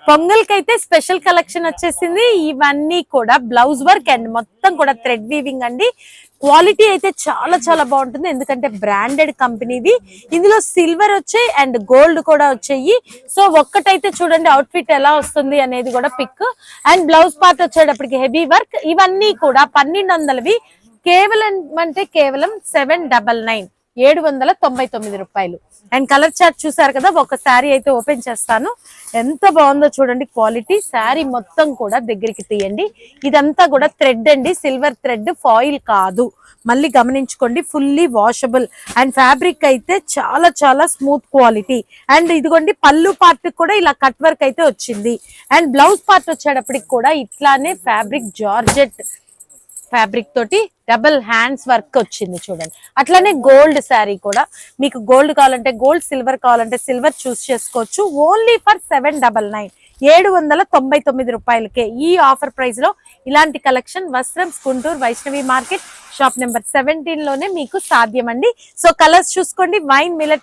పొంగల్ కి అయితే special collection వచ్చేసింది. ఇవన్నీ కూడా బ్లౌజ్ వర్క్ అండ్ మొత్తం కూడా థ్రెడ్ వీవింగ్ అండి. క్వాలిటీ అయితే చాలా చాలా బాగుంటుంది, ఎందుకంటే బ్రాండెడ్ కంపెనీది. ఇందులో సిల్వర్ వచ్చాయి అండ్ గోల్డ్ కూడా వచ్చాయి. సో ఒక్కటైతే చూడండి అవుట్ఫిట్ ఎలా వస్తుంది అనేది కూడా పిక్. అండ్ బ్లౌజ్ పార్ట్ వచ్చేటప్పటికి హెవీ వర్క్. ఇవన్నీ కూడా 1200వి కేవలం అంటే కేవలం 799 799 రూపాయలు. అండ్ కలర్ చార్ట్ చూసారు కదా, ఒక శారీ అయితే ఓపెన్ చేస్తాను. ఎంత బాగుందో చూడండి క్వాలిటీ. శారీ మొత్తం కూడా దగ్గరికి తీయండి. ఇదంతా కూడా థ్రెడ్ అండి, సిల్వర్ థ్రెడ్, ఫాయిల్ కాదు. మళ్ళీ గమనించుకోండి, ఫుల్లీ వాషబుల్ అండ్ ఫ్యాబ్రిక్ అయితే చాలా చాలా స్మూత్ క్వాలిటీ. అండ్ ఇదిగోండి పళ్ళు పార్ట్ కూడా ఇలా కట్ వర్క్ అయితే వచ్చింది. అండ్ బ్లౌజ్ పార్ట్ వచ్చేటప్పటికి కూడా ఇట్లానే ఫ్యాబ్రిక్ జార్జెట్ ఫ్యాబ్రిక్ తోటి డబుల్ హ్యాండ్స్ వర్క్ వచ్చింది చూడండి. అట్లానే గోల్డ్ శారీ కూడా, మీకు గోల్డ్ కావాలంటే గోల్డ్, సిల్వర్ కావాలంటే సిల్వర్ చూస్ చేసుకోవచ్చు. ఓన్లీ ఫర్ 799 799 రూపాయలకే ఈ ఆఫర్ ప్రైస్ లో ఇలాంటి కలెక్షన్ వస్త్రం Guntur Vaishnavi market shop number 17 లోనే మీకు సాధ్యమండి. సో కలర్స్ చూసుకోండి, వైన్ మిలెట్